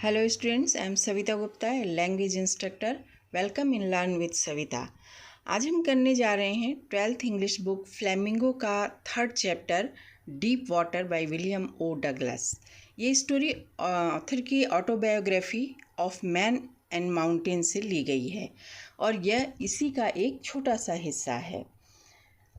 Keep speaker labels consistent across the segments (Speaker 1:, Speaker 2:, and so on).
Speaker 1: Hello students, I am Savita Gupta, a language instructor. Welcome in Learn with Savita. आज हम करने जा रहे हैं 12th इंग्लिश बुक फ्लेमिंगो का 3rd chapter Deep Water by William O Douglas. ये story author की autobiography Of Man and Mountain से ली गई है और यह इसी का एक छोटा सा हिस्सा है।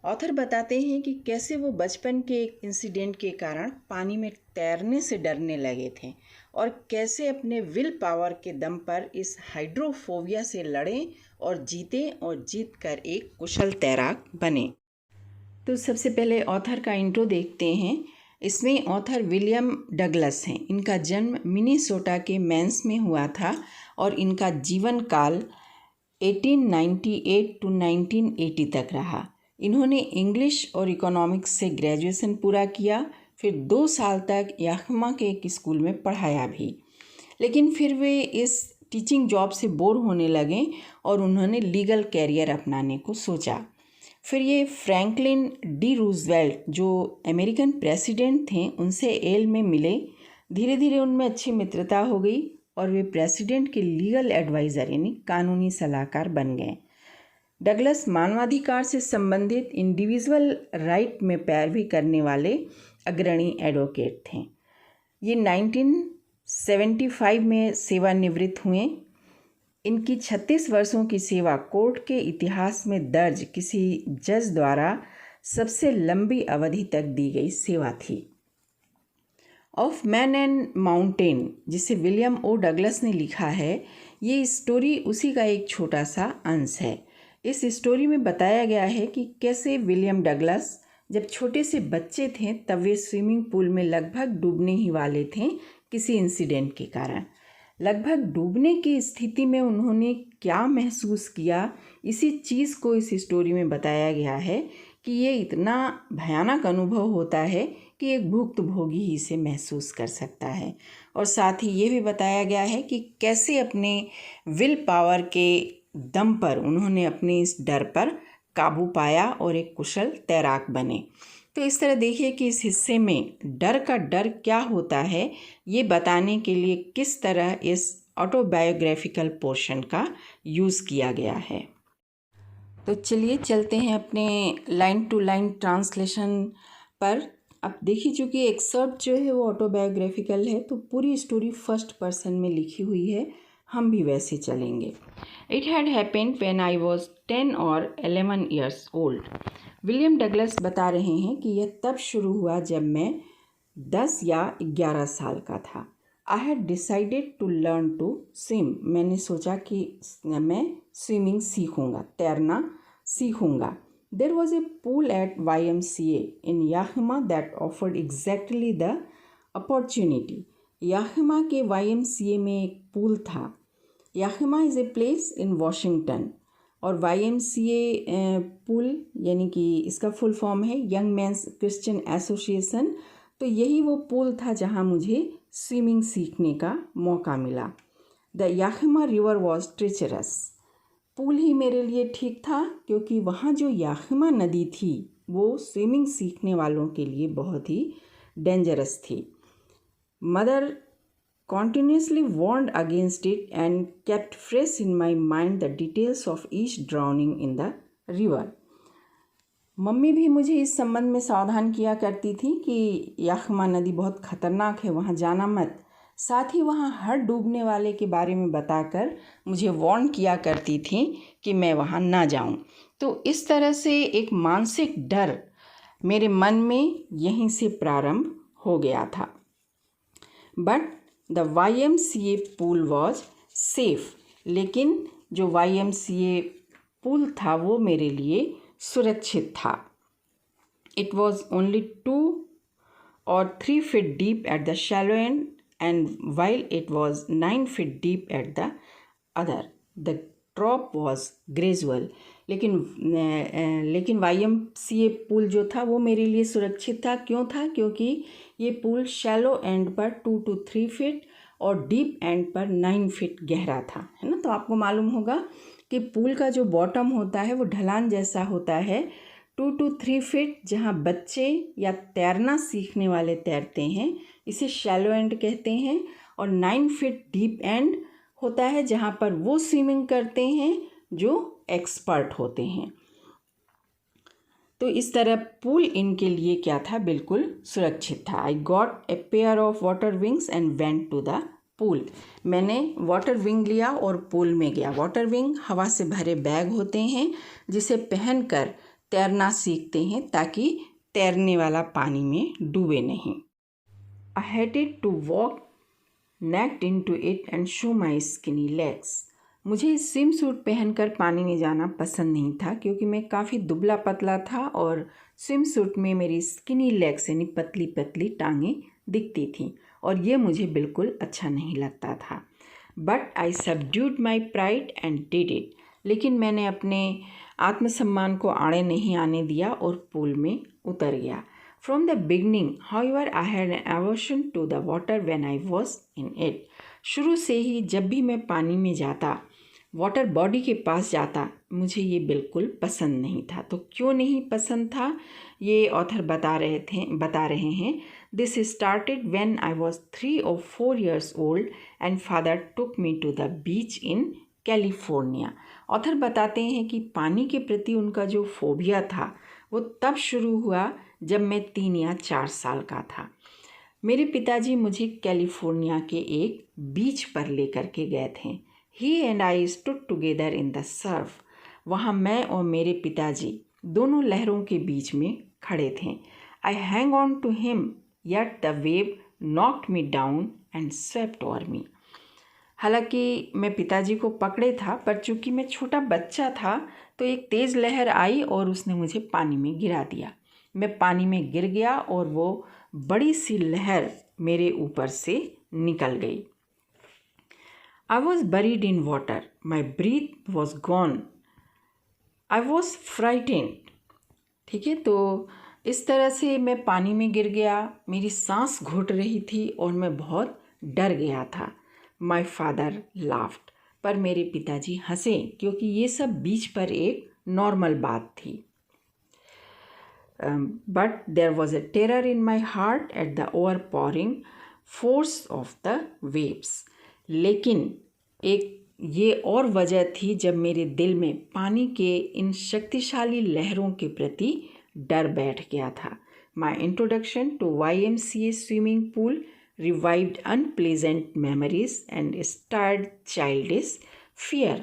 Speaker 1: ऑथर बताते हैं कि कैसे वो बचपन के एक इंसिडेंट के कारण पानी में तैरने से डरने लगे थे और कैसे अपने विल पावर के दम पर इस हाइड्रोफोबिया से लड़े और जीते और जीत कर एक कुशल तैराक बने। तो सबसे पहले ऑथर का इंट्रो देखते हैं। इसमें ऑथर विलियम डगलस हैं। इनका जन्म मिनेसोटा के मेंस में हुआ था और इनका जीवन काल 1898 to 1980 तक रहा। इन्होंने इंग्लिश और इकोनॉमिक्स से ग्रेजुएशन पूरा किया, फिर 2 साल तक याखमा के एक स्कूल में पढ़ाया भी, लेकिन फिर वे इस टीचिंग जॉब से बोर होने लगे और उन्होंने लीगल कैरियर अपनाने को सोचा। फिर ये फ्रैंकलिन डी रूजवेल्ट जो अमेरिकन प्रेसिडेंट थे उनसे येल में मिले। धीरे धीरे उनमें अच्छी मित्रता हो गई और वे प्रेसिडेंट के लीगल एडवाइज़र यानी कानूनी सलाहकार बन गए। डगलस मानवाधिकार से संबंधित इंडिविजुअल राइट में पैरवी करने वाले अग्रणी एडवोकेट थे। ये 1975 में सेवानिवृत्त हुए। इनकी 36 वर्षों की सेवा कोर्ट के इतिहास में दर्ज किसी जज द्वारा सबसे लंबी अवधि तक दी गई सेवा थी। ऑफ मैन एंड माउंटेन जिसे विलियम ओ डगलस ने लिखा है, ये स्टोरी उसी का एक छोटा सा अंश है। इस स्टोरी में बताया गया है कि कैसे विलियम डगलस जब छोटे से बच्चे थे तब वे स्विमिंग पूल में लगभग डूबने ही वाले थे किसी इंसिडेंट के कारण। लगभग डूबने की स्थिति में उन्होंने क्या महसूस किया, इसी चीज़ को इस स्टोरी में बताया गया है कि ये इतना भयानक अनुभव होता है कि एक भुक्तभोगी ही इसे महसूस कर सकता है। और साथ ही ये भी बताया गया है कि कैसे अपने विल पावर के दम पर उन्होंने अपने इस डर पर काबू पाया और एक कुशल तैराक बने। तो इस तरह देखिए कि इस हिस्से में डर का डर क्या होता है ये बताने के लिए किस तरह इस ऑटोबायोग्राफिकल पोर्शन का यूज़ किया गया है। तो चलिए चलते हैं अपने लाइन टू लाइन ट्रांसलेशन पर। अब देखिए चूँकि एक्सर्प्ट जो है वो ऑटोबायोग्राफिकल है तो पूरी स्टोरी फर्स्ट पर्सन में लिखी हुई है, हम भी वैसे चलेंगे। It had happened when I was 10 or 11 years old। William Douglas बता रहे हैं कि यह तब शुरू हुआ जब मैं 10 या 11 साल का था। I had decided to learn to swim. मैंने सोचा कि मैं स्विमिंग सीखूँगा, तैरना सीखूँगा। There was a pool at YMCA in Yakima that offered exactly the opportunity. Yakima के YMCA में एक पूल था। Yakima is a place in Washington और YMCA पूल यानी कि इसका फुल फॉर्म है यंग मैंस क्रिश्चियन एसोसिएशन। तो यही वो पूल था जहाँ मुझे स्विमिंग सीखने का मौका मिला। The Yakima River was treacherous. Pool ही मेरे लिए ठीक था क्योंकि वहाँ जो याखमा नदी थी वो स्विमिंग सीखने वालों के लिए बहुत ही डेंजरस थी। Mother continuously warned against it and kept fresh in my mind the details of each drowning in the river। Mummy भी मुझे इस संबंध में सावधान किया करती थी कि याखमा नदी बहुत ख़तरनाक है, वहाँ जाना मत। साथ ही वहाँ हर डूबने वाले के बारे में बताकर मुझे वार्न किया करती थी कि मैं वहाँ ना जाऊँ। तो इस तरह से एक मानसिक डर मेरे मन में यहीं से प्रारंभ हो गया था। But the YMCA pool was safe. लेकिन जो YMCA पूल था वो मेरे लिए सुरक्षित था। It was only 2 or 3 feet deep at the shallow and and while it was 9 feet deep at the other. The drop was gradual. लेकिन YMCA pool जो था वो मेरे लिए सुरक्षित था। क्यों था? क्योंकि ये पूल शैलो एंड पर 2 to 3 feet और डीप एंड पर 9 feet गहरा था, है ना। तो आपको मालूम होगा कि पूल का जो बॉटम होता है वो ढलान जैसा होता है। 2 to 3 फीट जहाँ बच्चे या तैरना सीखने वाले तैरते हैं, इसे शैलो एंड कहते हैं। और 9 फीट डीप एंड होता है जहाँ पर वो स्विमिंग करते हैं जो एक्सपर्ट होते हैं। तो इस तरह पूल इनके लिए क्या था, बिल्कुल सुरक्षित था। I got a pair of water wings and went to the pool. मैंने वाटर विंग लिया और पूल में गया। वाटर विंग हवा से भरे बैग होते हैं जिसे पहनकर तैरना सीखते हैं ताकि तैरने वाला पानी में डूबे नहीं। I headed to walk naked into it and show my skinny legs. मुझे स्विम सूट पहनकर पानी में जाना पसंद नहीं था क्योंकि मैं काफ़ी दुबला पतला था और स्विम सूट में मेरी स्किनी लेग्स यानी पतली पतली टांगें दिखती थीं और ये मुझे बिल्कुल अच्छा नहीं लगता था। But I subdued my pride and did it. लेकिन मैंने अपने आत्मसम्मान को आड़े नहीं आने दिया और पूल में उतर गया। From the beginning, however, I had an aversion to the water when I was in it. शुरू से ही जब भी मैं पानी में जाता, वाटर बॉडी के पास जाता, मुझे ये बिल्कुल पसंद नहीं था। तो क्यों नहीं पसंद था, ये ऑथर बता रहे हैं। This started when I was 3 or 4 years old and father took me to the beach in California. Author बताते हैं कि पानी के प्रति उनका जो फोबिया था वो तब शुरू हुआ जब मैं 3 या 4 साल का था। मेरे पिताजी मुझे कैलिफोर्निया के एक बीच पर लेकर के गए थे। He and I stood together in the surf. वहाँ मैं और मेरे पिताजी दोनों लहरों के बीच में खड़े थे। I hang on to him yet the wave knocked me down and swept over me। हालांकि मैं पिताजी को पकड़े था, पर चूंकि मैं छोटा बच्चा था तो एक तेज़ लहर आई और उसने मुझे पानी में गिरा दिया। मैं पानी में गिर गया और वो बड़ी सी लहर मेरे ऊपर से निकल गई। I was buried in water, my breath was gone, I was frightened. ठीक है, तो इस तरह से मैं पानी में गिर गया, मेरी सांस घुट रही थी और मैं बहुत डर गया था। माई फादर लाफ्ड, पर मेरे पिताजी हंसे क्योंकि ये सब बीच पर एक नॉर्मल बात थी। But there was a terror in my heart at the overpowering force of the waves. लेकिन एक ये और वजह थी जब मेरे दिल में पानी के इन शक्तिशाली लहरों के प्रति डर बैठ गया था। My introduction to YMCA swimming pool revived unpleasant memories and stirred childish fear।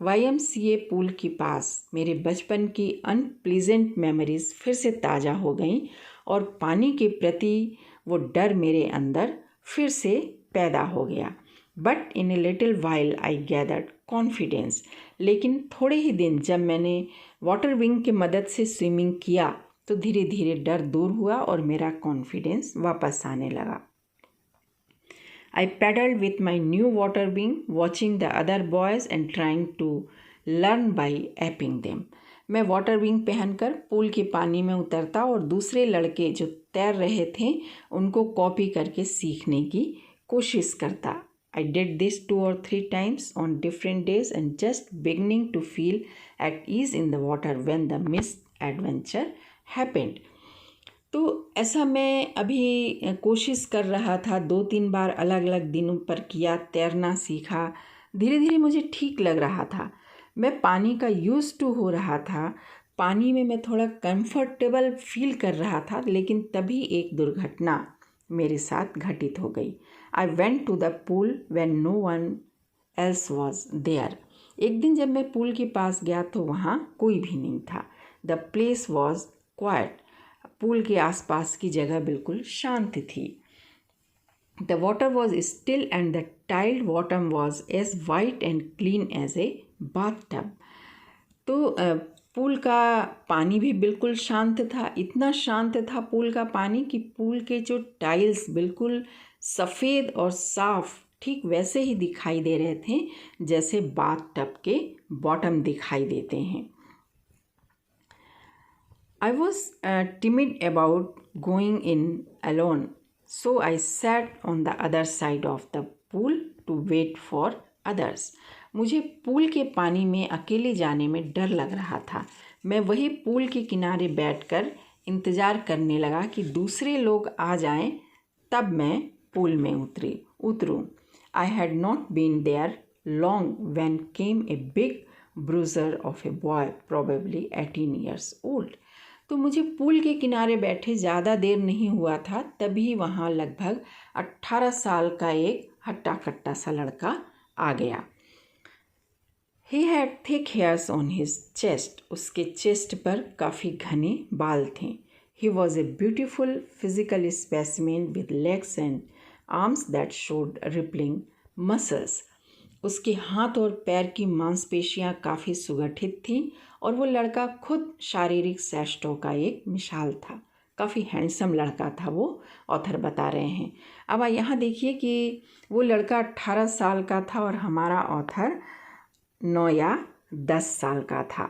Speaker 1: YMCA pool के पास मेरे बचपन की अनप्लीजेंट मेमोरीज फिर से ताज़ा हो गईं और पानी के प्रति वो डर मेरे अंदर फिर से पैदा हो गया। But in a little while I gathered confidence. लेकिन थोड़े ही दिन जब मैंने वाटर विंग की मदद से स्विमिंग किया तो धीरे धीरे डर दूर हुआ और मेरा कॉन्फिडेंस वापस आने लगा। I paddled with my new water wing, watching the other boys and trying to learn by aping them। मैं वाटर विंग पहनकर पूल के पानी में उतरता और दूसरे लड़के जो तैर रहे थे उनको कॉपी करके सीखने की कोशिश करता। I did this 2 or 3 times on different days and just beginning to feel at ease in the water when the misadventure happened। तो ऐसा मैं अभी कोशिश कर रहा था, 2-3 बार अलग अलग दिनों पर किया, तैरना सीखा, धीरे धीरे मुझे ठीक लग रहा था। मैं पानी का यूज़ टू हो रहा था, पानी में मैं थोड़ा कंफर्टेबल फील कर रहा था। लेकिन तभी एक दुर्घटना मेरे साथ घटित हो गई। I went to the pool when no one else was there. एक दिन जब मैं पूल के पास गया तो वहाँ कोई भी नहीं था। The place was quiet. Pool के आसपास की जगह बिल्कुल शांत थी। The water was still and the tiled bottom was as white and clean as a bathtub. तो पूल का पानी भी बिल्कुल शांत था। इतना शांत था पूल का पानी कि पूल के जो टाइल्स बिल्कुल सफ़ेद और साफ ठीक वैसे ही दिखाई दे रहे थे जैसे बाथटब के बॉटम दिखाई देते हैं। I was timid about going in alone, so I sat on the other side of the pool to wait for others। मुझे पूल के पानी में अकेले जाने में डर लग रहा था। मैं वही पूल के किनारे बैठकर इंतज़ार करने लगा कि दूसरे लोग आ जाएं, तब मैं पूल में उतरूं। I had not been there long when came a big bruiser of a boy, probably 18 years old. तो मुझे पूल के किनारे बैठे ज़्यादा देर नहीं हुआ था, तभी वहाँ लगभग 18 साल का एक हट्टा कट्टा सा लड़का आ गया। He had thick hairs on his chest. उसके चेस्ट पर काफ़ी घने बाल थे। He was a beautiful physical specimen with legs and arms that showed rippling muscles. उसके हाथ और पैर की मांसपेशियां काफ़ी सुगठित थीं और वो लड़का खुद शारीरिक श्रेष्ठों का एक मिसाल था। काफ़ी हैंडसम लड़का था वो, ऑथर बता रहे हैं। अब यहाँ देखिए कि वो लड़का 18 साल का था और हमारा ऑथर 9 या 10 साल का था।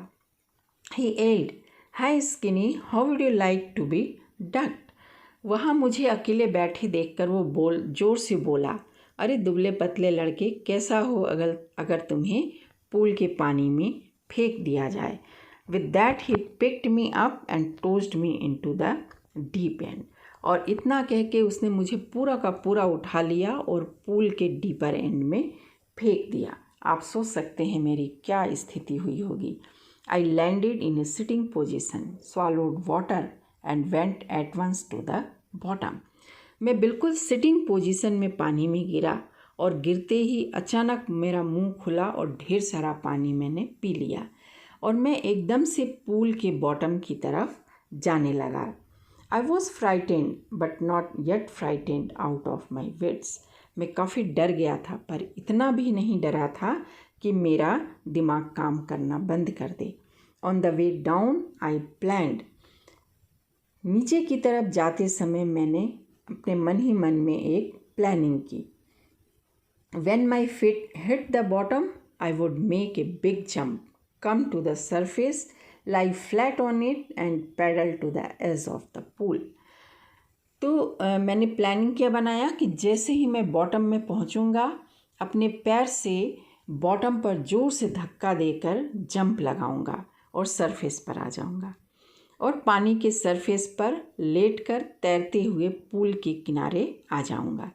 Speaker 1: He asked, "Hi Skinny, how would you like to be ducked?" वहाँ मुझे अकेले बैठे देखकर वो जोर से बोला, अरे दुबले पतले लड़के, कैसा हो अगर तुम्हें पूल के पानी में फेंक दिया जाए। With that he picked me up and tossed me into the deep end. और इतना कह के उसने मुझे पूरा का पूरा उठा लिया और पूल के डीपर एंड में फेंक दिया। आप सोच सकते हैं मेरी क्या स्थिति हुई होगी। I landed in a sitting position, swallowed water and went at once to the bottom. मैं बिल्कुल सिटिंग पोजीशन में पानी में गिरा और गिरते ही अचानक मेरा मुंह खुला और ढेर सारा पानी मैंने पी लिया और मैं एकदम से पूल के बॉटम की तरफ जाने लगा। I was frightened but not yet frightened out of my wits. मैं काफ़ी डर गया था पर इतना भी नहीं डरा था कि मेरा दिमाग काम करना बंद कर दे। On the way down I planned. नीचे की तरफ जाते समय मैंने अपने मन ही मन में एक प्लानिंग की। When my feet hit the bottom, I would make a big jump, come to the surface, lie flat on it and paddle to the edge of the pool. तो मैंने प्लानिंग क्या बनाया कि जैसे ही मैं बॉटम में पहुंचूंगा, अपने पैर से बॉटम पर जोर से धक्का देकर जंप लगाऊंगा और सरफेस पर आ जाऊंगा और पानी के सरफेस पर लेटकर तैरते हुए पूल के किनारे आ जाऊंगा।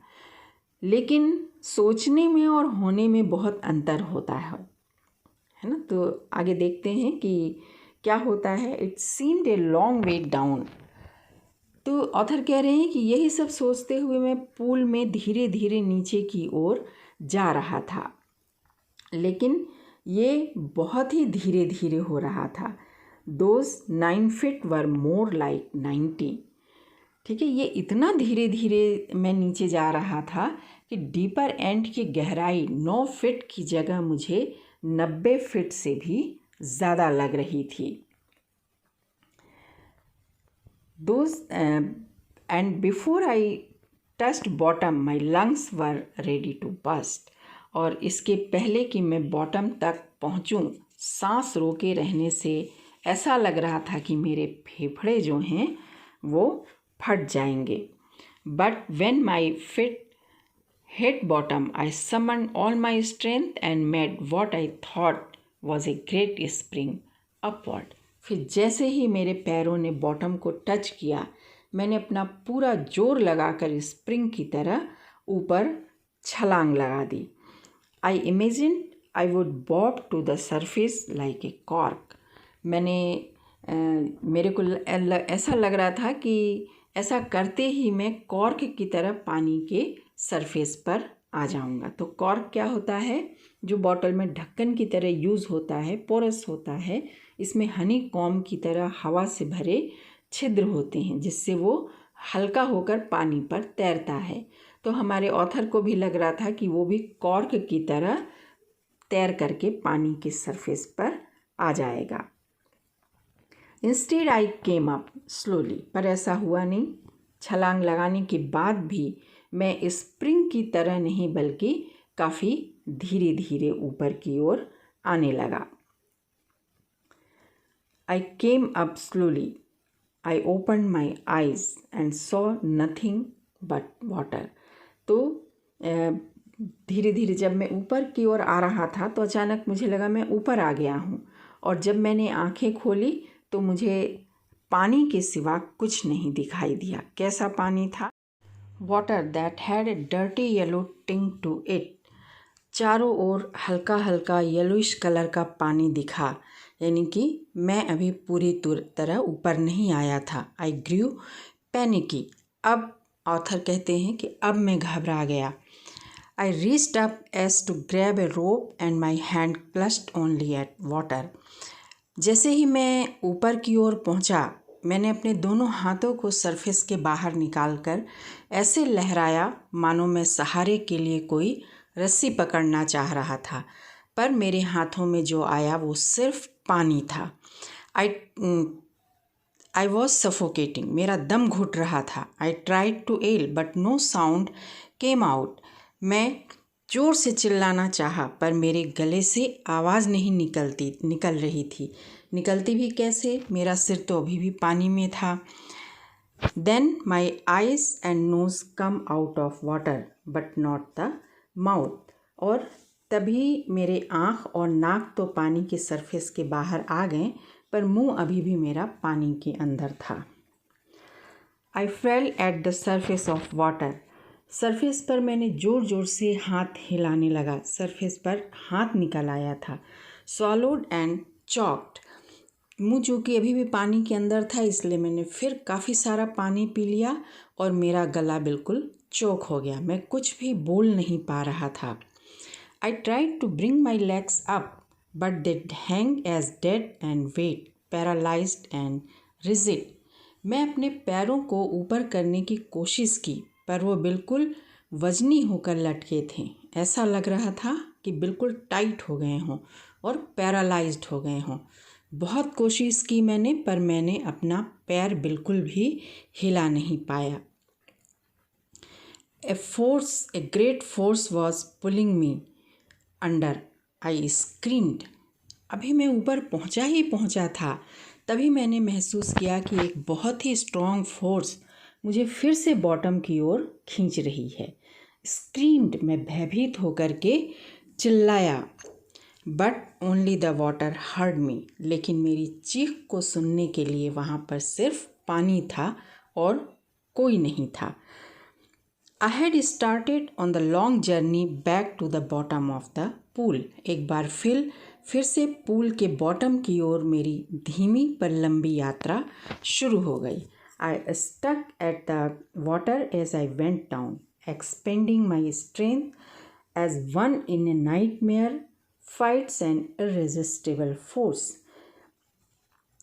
Speaker 1: लेकिन सोचने में और होने में बहुत अंतर होता है ना। तो आगे देखते हैं कि क्या होता है। It seemed a long way down. तो ऑथर कह रहे हैं कि यही सब सोचते हुए मैं पूल में धीरे धीरे नीचे की ओर जा रहा था, लेकिन ये बहुत ही धीरे धीरे हो रहा था। Those 9 feet were more like 90. ठीक है, ये इतना धीरे धीरे मैं नीचे जा रहा था कि डीपर एंड की गहराई 9 फीट की जगह मुझे 90 फीट से भी ज़्यादा लग रही थी। And before I touched bottom, my lungs were ready to burst. और इसके पहले कि मैं बॉटम तक पहुंचूं, सांस रोके रहने से ऐसा लग रहा था कि मेरे फेफड़े जो हैं वो फट जाएंगे। But when my feet hit bottom, I summoned all my strength and made what I thought was a great spring upward. फिर जैसे ही मेरे पैरों ने बॉटम को टच किया, मैंने अपना पूरा जोर लगाकर स्प्रिंग की तरह ऊपर छलांग लगा दी। I imagined I would bob to the surface like a cork. मेरे को ऐसा लग रहा था कि ऐसा करते ही मैं कॉर्क की तरह पानी के सरफेस पर आ जाऊंगा। तो कॉर्क क्या होता है? जो बॉटल में ढक्कन की तरह यूज़ होता है, पोरस होता है। इसमें हनी कॉम्ब की तरह हवा से भरे छिद्र होते हैं, जिससे वो हल्का होकर पानी पर तैरता है। तो हमारे ऑथर को भी लग रहा था कि वो भी कॉर्क की तरह तैर करके पानी के सरफेस पर आ जाएगा। Instead I came up slowly, पर ऐसा हुआ नहीं। छलांग लगाने के बाद भी मैं स्प्रिंग की तरह नहीं बल्कि काफ़ी धीरे धीरे ऊपर की ओर आने लगा। I came up slowly, I open my eyes and saw nothing but water. तो धीरे धीरे जब मैं ऊपर की ओर आ रहा था तो अचानक मुझे लगा मैं ऊपर आ गया हूँ और जब मैंने आंखें खोली तो मुझे पानी के सिवा कुछ नहीं दिखाई दिया। कैसा पानी था? Water that had a dirty yellow टिंग टू इट। चारों ओर हल्का हल्का येलोइश कलर का पानी दिखा, यानी कि मैं अभी पूरी तरह ऊपर नहीं आया था। आई ग्रू पैनिकी। अब ऑथर कहते हैं कि अब मैं घबरा गया। I reached up as to grab a rope and my hand clutched only at water. जैसे ही मैं ऊपर की ओर पहुंचा, मैंने अपने दोनों हाथों को सरफेस के बाहर निकालकर ऐसे लहराया मानो मैं सहारे के लिए कोई रस्सी पकड़ना चाह रहा था, पर मेरे हाथों में जो आया वो सिर्फ पानी था। I was suffocating. मेरा दम घुट रहा था। I tried to yell but no sound came out. मैं ज़ोर से चिल्लाना चाहा पर मेरे गले से आवाज़ नहीं निकल रही थी। निकलती भी कैसे? मेरा सिर तो अभी भी पानी में था। Then my eyes and nose come out of water but not the mouth. और तभी मेरे आँख और नाक तो पानी के सरफेस के बाहर आ गए, पर मुंह अभी भी मेरा पानी के अंदर था। I fell at the surface of water. Surface पर मैंने ज़ोर ज़ोर से हाथ हिलाने लगा। सरफेस पर हाथ निकल आया था। Swallowed and choked. मुँह जो कि अभी भी पानी के अंदर था, इसलिए मैंने फिर काफ़ी सारा पानी पी लिया और मेरा गला बिल्कुल चोक हो गया। मैं कुछ भी बोल नहीं पा रहा था। I tried to bring my legs up, but they hang as dead and weight, paralyzed and rigid. मैं अपने पैरों को ऊपर करने की कोशिश की, पर वो बिल्कुल वजनी होकर लटके थे। ऐसा लग रहा था कि बिल्कुल टाइट हो गए हों और पैरालाइज्ड हो गए हों। बहुत कोशिश की मैंने, पर मैंने अपना पैर बिल्कुल भी हिला नहीं पाया। A great force was pulling me under. I screamed. अभी मैं ऊपर पहुंचा था, तभी मैंने महसूस किया कि एक बहुत ही स्ट्रॉन्ग फोर्स मुझे फिर से बॉटम की ओर खींच रही है। स्क्रीम्ड, मैं भयभीत होकर के चिल्लाया। But only the water heard me, लेकिन मेरी चीख को सुनने के लिए वहाँ पर सिर्फ पानी था और कोई नहीं था। I had started on the long journey back to the bottom of the pool. एक बार फिर से पूल के बॉटम की ओर मेरी धीमी पर लंबी यात्रा शुरू हो गई। I stuck at the water as I went down, expending my strength as one in a nightmare fights an irresistible force.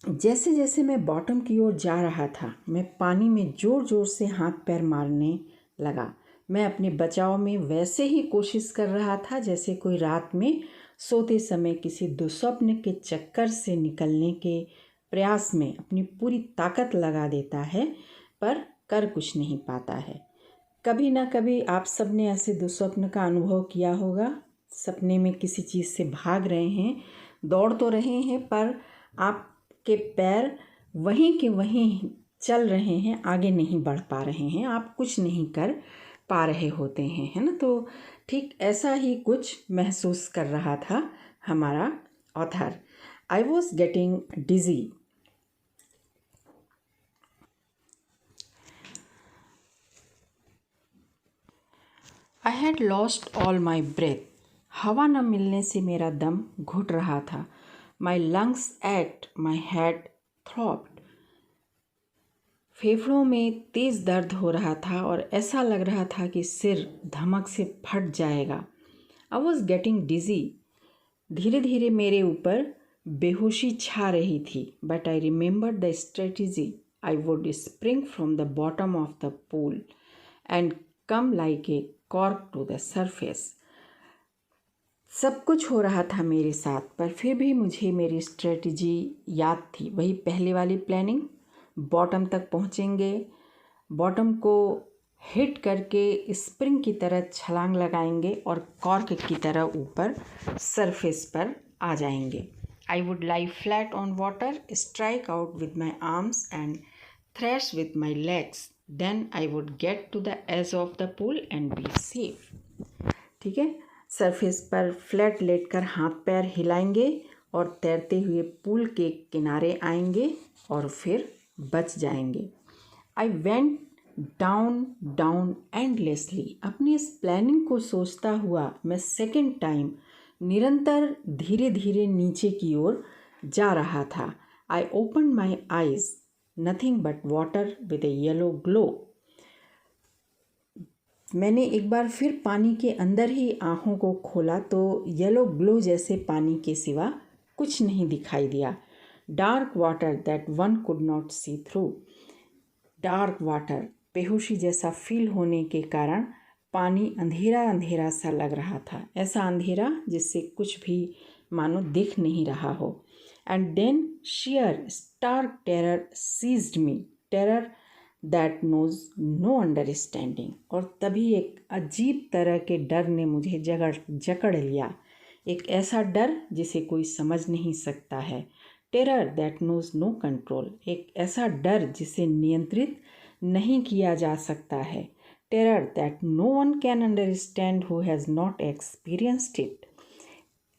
Speaker 1: जैसे जैसे मैं बॉटम की ओर जा रहा था, मैं पानी में ज़ोर ज़ोर से हाथ पैर मारने लगा। मैं अपने बचाव में वैसे ही कोशिश कर रहा था जैसे कोई रात में सोते समय किसी दुस्वप्न के चक्कर से निकलने के प्रयास में अपनी पूरी ताकत लगा देता है, पर कर कुछ नहीं पाता है। कभी ना कभी आप सब ने ऐसे दुस्वप्न का अनुभव किया होगा। सपने में किसी चीज़ से भाग रहे हैं, दौड़ तो रहे हैं, पर आपके पैर वहीं के वहीं चल रहे हैं, आगे नहीं बढ़ पा रहे हैं, आप कुछ नहीं कर पा रहे होते हैं, है ना। तो ठीक ऐसा ही कुछ महसूस कर रहा था हमारा author. I was getting dizzy. I had lost all my breath. हवा न मिलने से मेरा दम घुट रहा था। My lungs ached my head throbbed. फेफड़ों में तेज़ दर्द हो रहा था और ऐसा लग रहा था कि सिर धमक से फट जाएगा। I was getting dizzy. धीरे धीरे मेरे ऊपर बेहोशी छा रही थी। But I remember the strategy. I would spring from the bottom of the pool and come like a cork to the surface. सब कुछ हो रहा था मेरे साथ, पर फिर भी मुझे मेरी स्ट्रेटजी याद थी। वही पहले वाली प्लानिंग, बॉटम तक पहुँचेंगे, बॉटम को हिट करके स्प्रिंग की तरह छलांग लगाएंगे और कॉर्क की तरह ऊपर सरफेस पर आ जाएंगे। I would lie flat on water, strike out with my arms and thrash with my legs. Then I would get to the edge of the pool and be safe. ठीक है, surface पर flat लेटकर हाथ पैर हिलाएंगे और तैरते हुए pool के किनारे आएंगे और फिर बच जाएंगे। I went down down endlessly. अपनी इस प्लानिंग को सोचता हुआ मैं सेकेंड टाइम निरंतर धीरे धीरे नीचे की ओर जा रहा था। आई open my eyes, nothing but water with A yellow glow. मैंने एक बार फिर पानी के अंदर ही आँखों को खोला तो येलो ग्लो जैसे पानी के सिवा कुछ नहीं दिखाई दिया। Dark water that one could not see through. Dark water, बेहोशी जैसा फील होने के कारण पानी अंधेरा अंधेरा सा लग रहा था, ऐसा अंधेरा जिससे कुछ भी मानो दिख नहीं रहा हो। And then sheer stark terror seized me, terror that knows no understanding। और तभी एक अजीब तरह के डर ने मुझे जकड़ लिया, एक ऐसा डर जिसे कोई समझ नहीं सकता है। Terror that knows no control, एक ऐसा डर जिसे नियंत्रित नहीं किया जा सकता है। Terror that no one can understand who has not experienced it,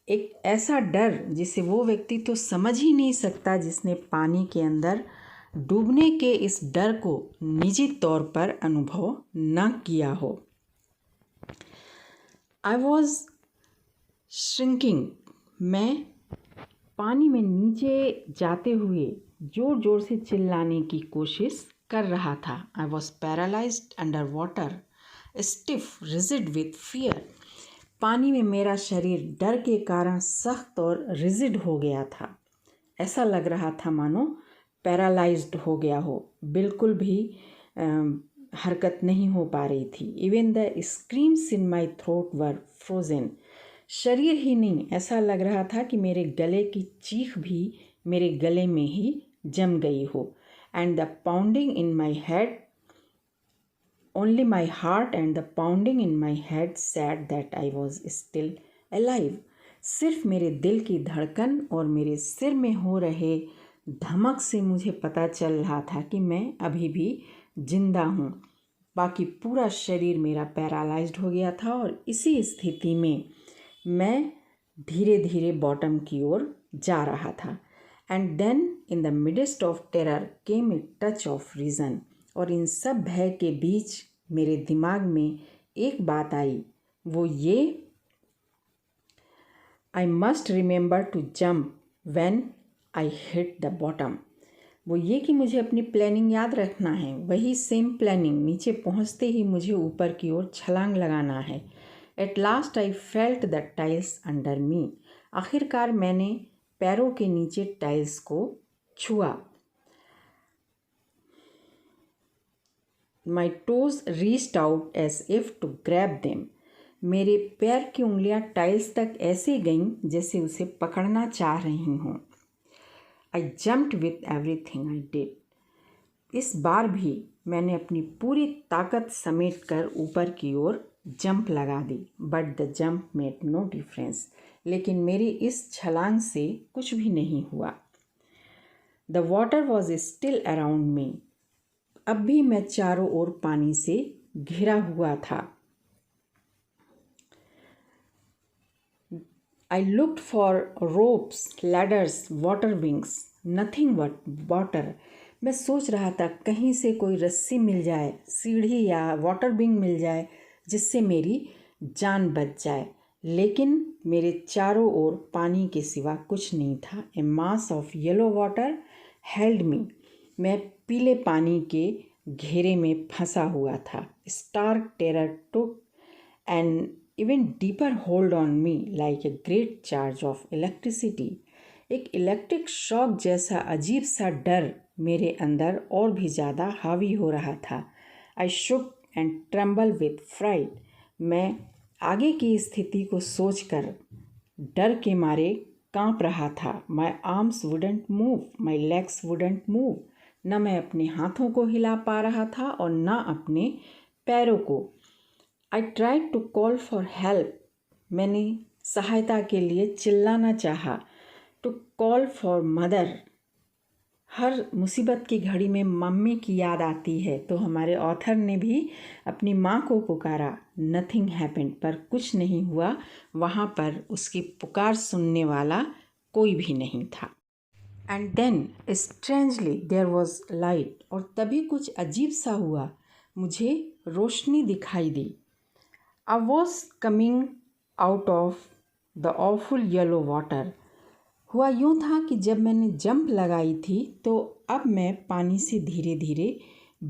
Speaker 1: एक ऐसा डर जिसे वो व्यक्ति तो समझ ही नहीं सकता जिसने पानी के अंदर डूबने के इस डर को निजी तौर पर अनुभव न किया हो। आई वॉज श्रिंकिंग, मैं पानी में नीचे जाते हुए जोर जोर से चिल्लाने की कोशिश कर रहा था। I was paralysed under water, stiff rigid with fear. पानी में मेरा शरीर डर के कारण सख्त और रिजिड हो गया था। ऐसा लग रहा था मानो पैरालाइज्ड हो गया हो, बिल्कुल भी हरकत नहीं हो पा रही थी। Even the screams in my throat were frozen. शरीर ही नहीं, ऐसा लग रहा था कि मेरे गले की चीख भी मेरे गले में ही जम गई हो। And the pounding in my head, only my heart and the pounding in my head said that I was still alive। सिर्फ मेरे दिल की धड़कन और मेरे सिर में हो रहे धमक से मुझे पता चल रहा था कि मैं अभी भी जिंदा हूँ। बाकी पूरा शरीर मेरा पैरालाइज्ड हो गया था और इसी स्थिति में मैं धीरे धीरे बॉटम की ओर जा रहा था। And then in the midst of terror came a touch of reason. और इन सब भय के बीच मेरे दिमाग में एक बात आई, वो ये, I must remember to jump when I hit the bottom. वो ये कि मुझे अपनी प्लानिंग याद रखना है, वही सेम प्लानिंग, नीचे पहुंचते ही मुझे ऊपर की ओर छलांग लगाना है। Eight last I felt the tiles under मी। आखिरकार मैंने पैरों के नीचे टाइल्स को छुआ। My toes reached out as if to grab them। मेरे पैर की उंगलियां टाइल्स तक ऐसे गईं जैसे उसे पकड़ना चाह रही हों। I jumped with everything I did। इस बार भी मैंने अपनी पूरी ताकत समेट कर ऊपर की ओर जंप लगा दी। But the jump made no difference। लेकिन मेरी इस छलांग से कुछ भी नहीं हुआ। The water was still around me। अब भी मैं चारों ओर पानी से घिरा हुआ था। I looked for ropes, ladders, water wings, nothing but water. मैं सोच रहा था कहीं से कोई रस्सी मिल जाए, सीढ़ी या वाटर विंग मिल जाए जिससे मेरी जान बच जाए, लेकिन मेरे चारों ओर पानी के सिवा कुछ नहीं था। A mass of yellow water held me. मैं पीले पानी के घेरे में फंसा हुआ था। Stark terror took an even deeper hold on me like a great charge of electricity. एक इलेक्ट्रिक शॉक जैसा अजीब सा डर मेरे अंदर और भी ज़्यादा हावी हो रहा था। आई शुक एंड ट्रेम्बल विथ फ्राइट। मैं आगे की स्थिति को सोचकर डर के मारे कांप रहा था। My arms wouldn't move, my legs wouldn't move. न मैं अपने हाथों को हिला पा रहा था और न अपने पैरों को। I tried to call for help. मैंने सहायता के लिए चिल्लाना चाहा। To call for mother. हर मुसीबत की घड़ी में मम्मी की याद आती है, तो हमारे ऑथर ने भी अपनी माँ को पुकारा। नथिंग हैपेंड, पर कुछ नहीं हुआ। वहाँ पर उसकी पुकार सुनने वाला कोई भी नहीं था। And then strangely there was light, और तभी कुछ अजीब सा हुआ, मुझे रोशनी दिखाई दी। I was coming out of the awful yellow water. हुआ यूँ था कि जब मैंने जंप लगाई थी तो अब मैं पानी से धीरे धीरे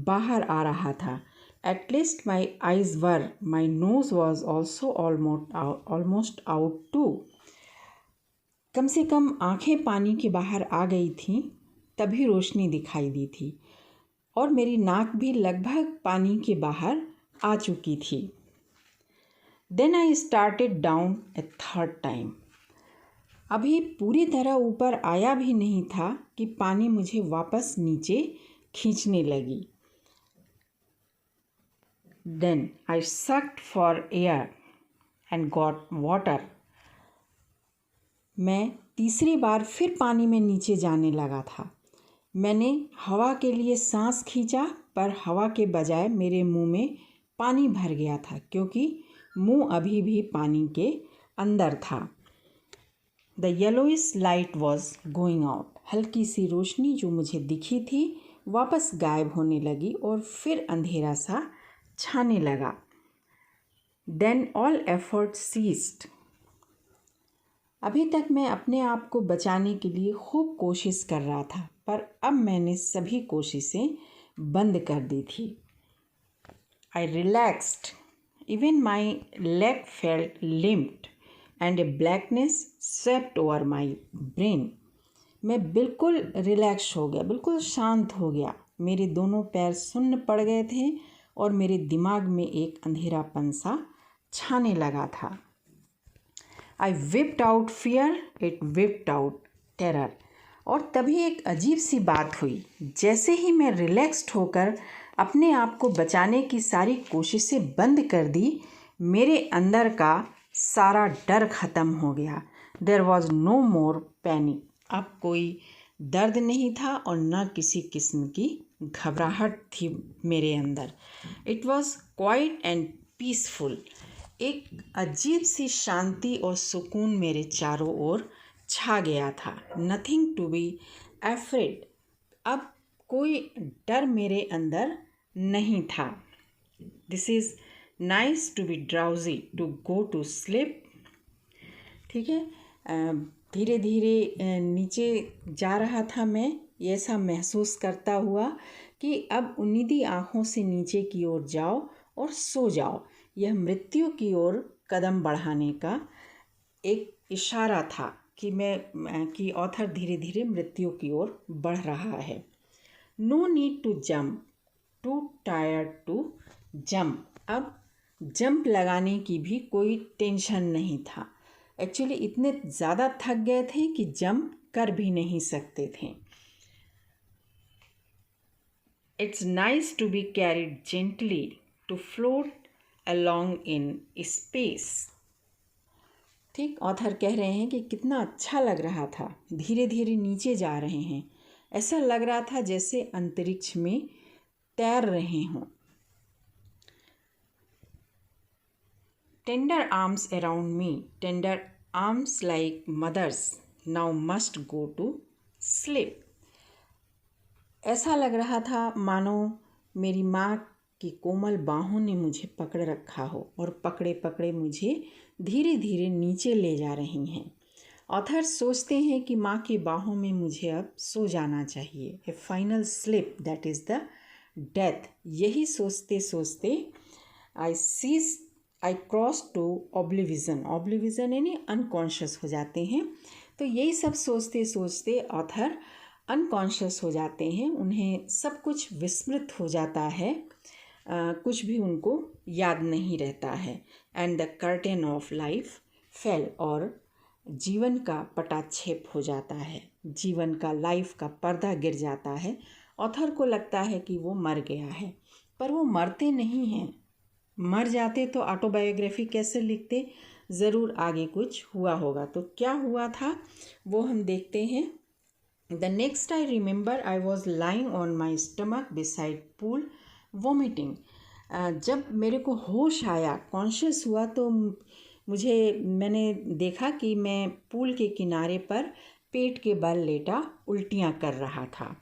Speaker 1: बाहर आ रहा था। At least my eyes were, my nose was also almost out too. कम से कम आंखें पानी के बाहर आ गई थीं, तभी रोशनी दिखाई दी थी, और मेरी नाक भी लगभग पानी के बाहर आ चुकी थी। Then I started down a third time. अभी पूरी तरह ऊपर आया भी नहीं था कि पानी मुझे वापस नीचे खींचने लगी। Then I sucked for air and got water. मैं तीसरी बार फिर पानी में नीचे जाने लगा था। मैंने हवा के लिए सांस खींचा, पर हवा के बजाय मेरे मुंह में पानी भर गया था, क्योंकि मुंह अभी भी पानी के अंदर था। The yellowish light was going out. हल्की सी रोशनी जो मुझे दिखी थी वापस गायब होने लगी और फिर अंधेरा सा छाने लगा। Then all effort ceased. अभी तक मैं अपने आप को बचाने के लिए खूब कोशिश कर रहा था, पर अब मैंने सभी कोशिशें बंद कर दी थी। I relaxed, even my leg felt limped and a blackness swept over my brain. मैं बिल्कुल रिलैक्स हो गया, बिल्कुल शांत हो गया। मेरे दोनों पैर सुन्न पड़ गए थे और मेरे दिमाग में एक अंधेरापन सा छाने लगा था। I wiped out fear, it wiped out terror. और तभी एक अजीब सी बात हुई। जैसे ही मैं रिलैक्स्ड होकर अपने आप को बचाने की सारी कोशिशें बंद कर दी, मेरे अंदर का सारा डर ख़त्म हो गया। There was no more panic. अब कोई दर्द नहीं था और न किसी किस्म की घबराहट थी मेरे अंदर। It was quiet and peaceful. एक अजीब सी शांति और सुकून मेरे चारों ओर छा गया था। Nothing to be afraid. अब कोई डर मेरे अंदर नहीं था। This is nice to be drowsy to go to sleep. ठीक है, धीरे धीरे नीचे जा रहा था मैं, ऐसा महसूस करता हुआ कि अब उन्नीदी आँखों से नीचे की ओर जाओ और सो जाओ। यह मृत्यु की ओर कदम बढ़ाने का एक इशारा था कि ऑथर धीरे धीरे मृत्यु की ओर बढ़ रहा है। No need to jump, too tired to jump. अब जंप लगाने की भी कोई टेंशन नहीं था। एक्चुअली इतने ज़्यादा थक गए थे कि जंप कर भी नहीं सकते थे। It's nice to be carried gently, to float along in space. ठीक, ऑथर कह रहे हैं कि कितना अच्छा लग रहा था, धीरे धीरे नीचे जा रहे हैं। ऐसा लग रहा था जैसे अंतरिक्ष में तैर रहे हों। Tender arms around me, tender arms like mother's, now must go to sleep. ऐसा लग रहा था मानो मेरी माँ की कोमल बाहों ने मुझे पकड़ रखा हो और पकड़े पकड़े मुझे धीरे धीरे नीचे ले जा रही हैं। ऑथर सोचते हैं कि माँ की बाहों में मुझे अब सो जाना चाहिए। A final slip, that is the death. यही सोचते सोचते आई क्रॉस टू ऑब्लिविजन। ऑब्लिविजन यानी अनकॉन्शियस हो जाते हैं। तो यही सब सोचते सोचते ऑथर अनकॉन्शियस हो जाते हैं। उन्हें सब कुछ विस्मृत हो जाता है, कुछ भी उनको याद नहीं रहता है। And the curtain of life fail, और जीवन का पटाक्षेप हो जाता है, जीवन का लाइफ का पर्दा गिर जाता है। ऑथर को लगता है कि वो मर गया है, पर वो मरते नहीं हैं। मर जाते तो ऑटोबायोग्राफी कैसे लिखते, ज़रूर आगे कुछ हुआ होगा। तो क्या हुआ था वो हम देखते हैं। The next I remember I was lying on my stomach beside pool vomiting. जब मेरे को होश आया, कॉन्शियस हुआ, तो मैंने देखा कि मैं पूल के किनारे पर पेट के बल लेटा उल्टियाँ कर रहा था।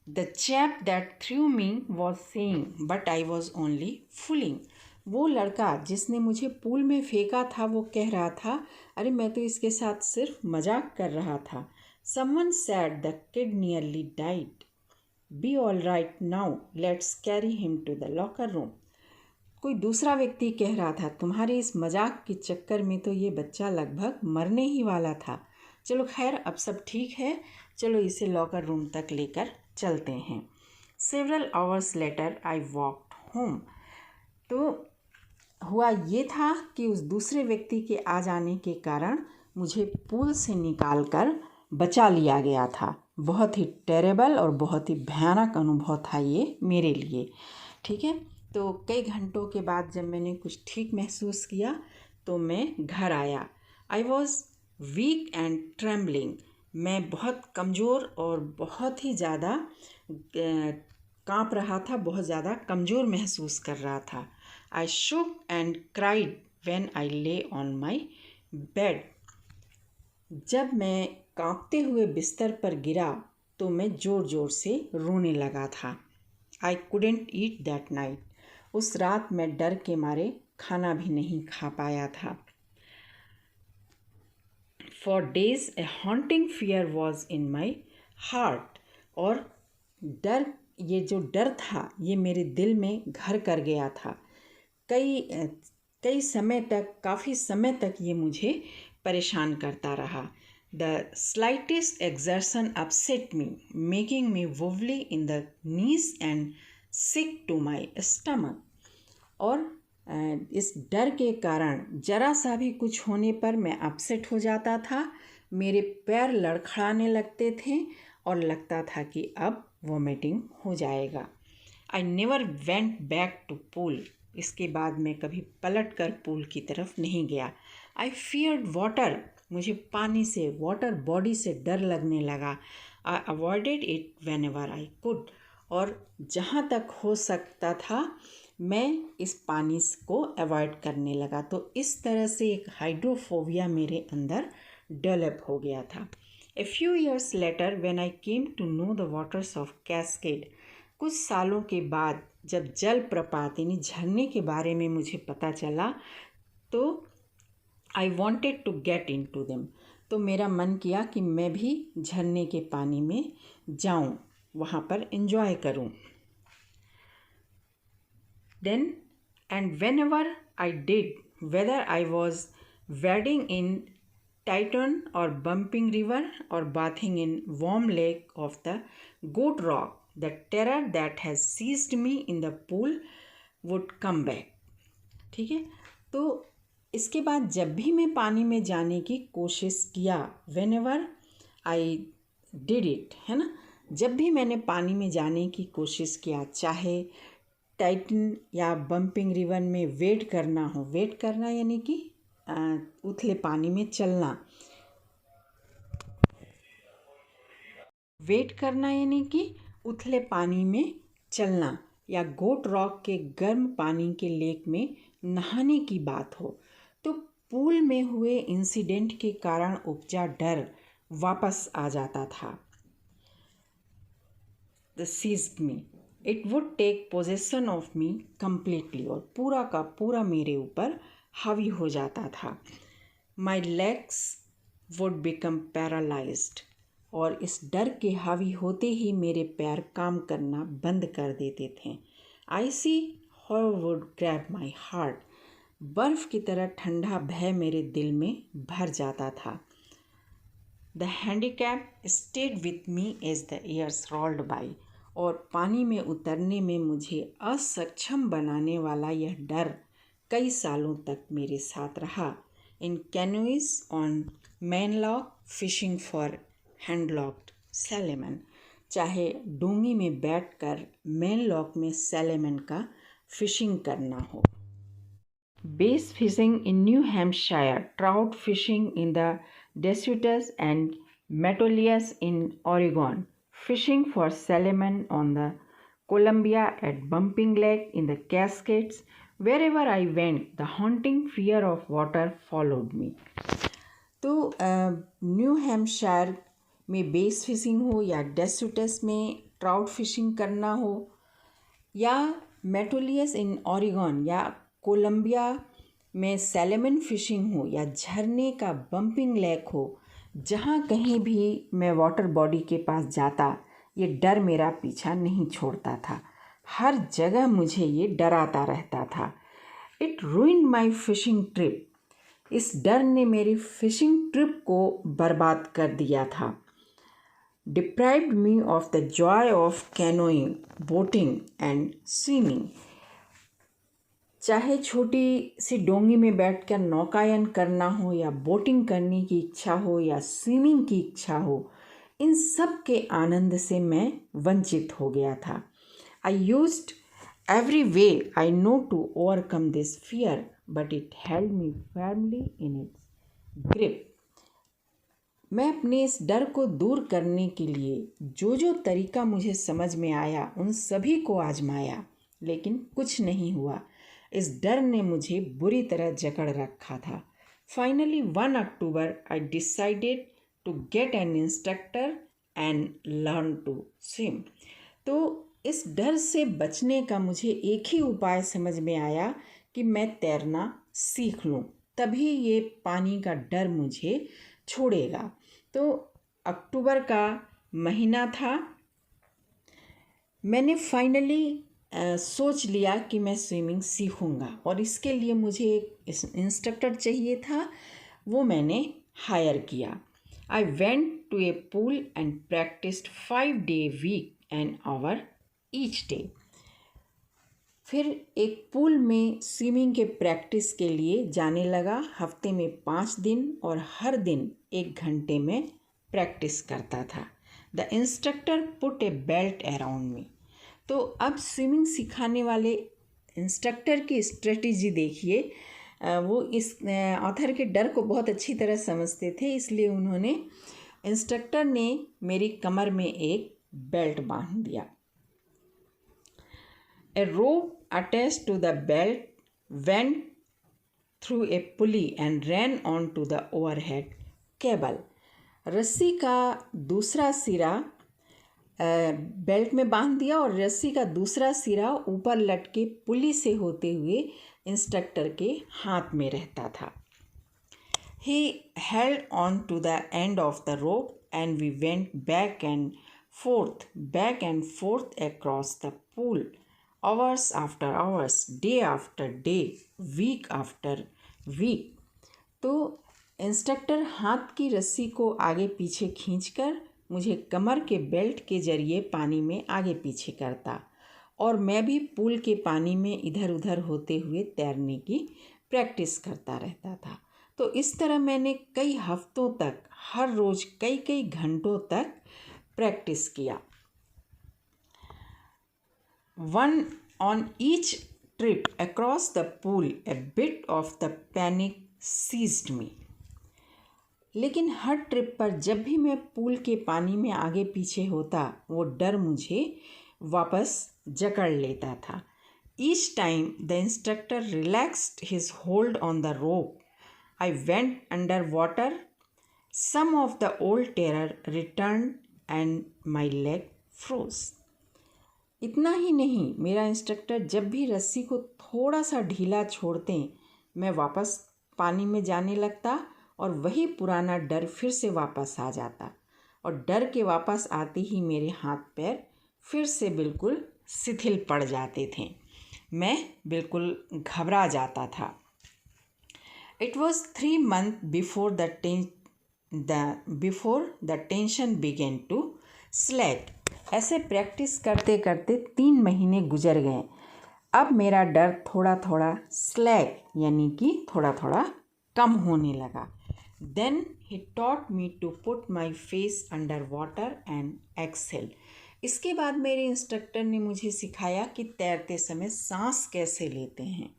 Speaker 1: The chap that threw me was saying, but I was only fooling. वो लड़का जिसने मुझे पूल में फेंका था वो कह रहा था, अरे मैं तो इसके साथ सिर्फ मजाक कर रहा था। Someone said the kid nearly died. Be all right now. Let's carry him to the locker room. कोई दूसरा व्यक्ति कह रहा था, तुम्हारे इस मजाक के चक्कर में तो ये बच्चा लगभग मरने ही वाला था। चलो खैर, अब सब ठीक है, चलो इसे लॉकर रूम तक लेकर चलते हैं। Several hours later I walked home. तो हुआ ये था कि उस दूसरे व्यक्ति के आ जाने के कारण मुझे पूल से निकाल कर बचा लिया गया था। बहुत ही टेरेबल और बहुत ही भयानक अनुभव था ये मेरे लिए। ठीक है, तो कई घंटों के बाद जब मैंने कुछ ठीक महसूस किया तो मैं घर आया। I was weak and trembling. मैं बहुत कमज़ोर और बहुत ही ज़्यादा काँप रहा था, बहुत ज़्यादा कमज़ोर महसूस कर रहा था। आई शुक एंड क्राइड व्हेन आई ले ऑन माई बेड। जब मैं कांपते हुए बिस्तर पर गिरा तो मैं ज़ोर ज़ोर से रोने लगा था। I couldn't eat that night. उस रात मैं डर के मारे खाना भी नहीं खा पाया था। For days A haunting fear was in my heart. और ये जो डर था ये मेरे दिल में घर कर गया था। काफ़ी समय तक ये मुझे परेशान करता रहा। The slightest exertion upset me, making me wobbly in the knees and sick to my stomach. और इस डर के कारण जरा सा भी कुछ होने पर मैं अपसेट हो जाता था, मेरे पैर लड़खड़ाने लगते थे और लगता था कि अब वॉमिटिंग हो जाएगा। I never went back to pool. इसके बाद मैं कभी पलट कर पूल की तरफ नहीं गया। I feared water. मुझे पानी से, वाटर बॉडी से डर लगने लगा। I avoided it whenever I could. और जहाँ तक हो सकता था मैं इस पानी को अवॉइड करने लगा। तो इस तरह से एक हाइड्रोफोबिया मेरे अंदर डेवलप हो गया था। A few years later when I came to know the waters of Cascade. कुछ सालों के बाद जब जल प्रपात यानी झरने के बारे में मुझे पता चला तो I wanted to get into them. तो मेरा मन किया कि मैं भी झरने के पानी में जाऊं, वहाँ पर एंजॉय करूं। Then and whenever I did, whether I was wading in Tieton और बम्पिंग रिवर और bathing in Warm Lake of the Goat Rock, the terror that has seized me in the pool would come back। ठीक है, तो इसके बाद जब भी मैं पानी में जाने की कोशिश किया, whenever I did it, है ना, जब भी मैंने पानी में जाने की कोशिश किया, चाहे टाइटन या बम्पिंग रिवर में वेट करना हो, वेट करना यानी कि उथले पानी में चलना, वेट करना यानी कि उथले पानी में चलना, या गोट रॉक के गर्म पानी के लेक में नहाने की बात हो, तो पूल में हुए इंसिडेंट के कारण उपजा डर वापस आ जाता था। The seized me, it would take possession of me completely. और पूरा का पूरा मेरे ऊपर हावी हो जाता था। My legs would become paralysed. और इस डर के हावी होते ही मेरे पैर काम करना बंद कर देते थे। I see horror would grab my heart. बर्फ़ की तरह ठंडा भय मेरे दिल में भर जाता था। The handicap stayed with me as the years rolled by. और पानी में उतरने में मुझे असक्षम बनाने वाला यह डर कई सालों तक मेरे साथ रहा। इन कैनोइज ऑन मैनलॉक फिशिंग फॉर हैंडलॉक्ड सैलेमन। चाहे डोंगी में बैठकर मेन लॉक में सैलेमन का फिशिंग करना हो। Bass fishing in New Hampshire, trout fishing in the Deschutes and Metolius in Oregon, fishing for salmon on the Columbia at Bumping Lake in the Cascades, Wherever I went, the haunting fear of water followed me. तो new Hampshire में base fishing हो या डेसुटस में trout fishing करना हो या Metolius in Oregon या Colombia में सैल्मन फिशिंग हो या झरने का बम्पिंग लेक हो, जहाँ कहीं भी मैं वाटर बॉडी के पास जाता ये डर मेरा पीछा नहीं छोड़ता था। हर जगह मुझे ये डराता रहता था। It ruined my fishing trip. इस डर ने मेरी फिशिंग ट्रिप को बर्बाद कर दिया था। Deprived me of the Joy of canoeing, boating and swimming. चाहे छोटी सी डोंगी में बैठकर नौकायन करना हो या बोटिंग करने की इच्छा हो या स्विमिंग की इच्छा हो, इन सब के आनंद से मैं वंचित हो गया था। I used every way I know to overcome this fear, but it held me firmly in its grip. मैं अपने इस डर को दूर करने के लिए जो तरीका मुझे समझ में आया उन सभी को आजमाया, लेकिन कुछ नहीं हुआ। इस डर ने मुझे बुरी तरह जकड़ रखा था। Finally 1 October I decided to get an instructor and learn to swim. तो इस डर से बचने का मुझे एक ही उपाय समझ में आया कि मैं तैरना सीख लूं, तभी ये पानी का डर मुझे छोड़ेगा। तो अक्टूबर का महीना था। मैंने फाइनली सोच लिया कि मैं स्विमिंग सीखूंगा और इसके लिए मुझे एक इंस्ट्रक्टर चाहिए था। वो मैंने हायर किया। I went to a pool and practised 5 day week an hour each day. फिर एक पूल में स्विमिंग के प्रैक्टिस के लिए जाने लगा। हफ्ते में 5 दिन और हर दिन 1 घंटे में प्रैक्टिस करता था। The instructor put A belt around me. तो अब स्विमिंग सिखाने वाले इंस्ट्रक्टर की स्ट्रेटजी देखिए। वो इस ऑथर के डर को बहुत अच्छी तरह समझते थे, इसलिए उन्होंने इंस्ट्रक्टर ने मेरी कमर में एक बेल्ट बांध दिया। A rope attached to the belt went through a pulley and ran onto the overhead cable. रस्सी का दूसरा सिरा बेल्ट में बांध दिया और रस्सी का दूसरा सिरा ऊपर लटके पुली से होते हुए इंस्ट्रक्टर के हाथ में रहता था। He held on to the end of the rope and we went back and forth across the pool. Hours after hours, day after day, week after week. तो इंस्ट्रक्टर हाथ की रस्सी को आगे पीछे खींचकर मुझे कमर के बेल्ट के जरिए पानी में आगे पीछे करता और मैं भी पूल के पानी में इधर उधर होते हुए तैरने की प्रैक्टिस करता रहता था। तो इस तरह मैंने कई हफ्तों तक हर रोज़ कई घंटों तक प्रैक्टिस किया। On each trip across the pool, a bit of the panic seized me. लेकिन हर ट्रिप पर जब भी मैं पूल के पानी में आगे पीछे होता, वो डर मुझे वापस जकड़ लेता था। Each time the instructor relaxed his hold on the rope, I went under water. Some of the old terror returned and my leg froze. इतना ही नहीं, मेरा इंस्ट्रक्टर जब भी रस्सी को थोड़ा सा ढीला छोड़ते मैं वापस पानी में जाने लगता और वही पुराना डर फिर से वापस आ जाता और डर के वापस आते ही मेरे हाथ पैर फिर से बिल्कुल शिथिल पड़ जाते थे। मैं बिल्कुल घबरा जाता था। It was 3 months before the tension began to slack. ऐसे प्रैक्टिस करते करते 3 महीने गुजर गए। अब मेरा डर थोड़ा थोड़ा स्लैक यानी कि थोड़ा थोड़ा कम होने लगा। Then he taught me to put my face under water and exhale. इसके बाद मेरे इंस्ट्रक्टर ने मुझे सिखाया कि तैरते समय सांस कैसे लेते हैं।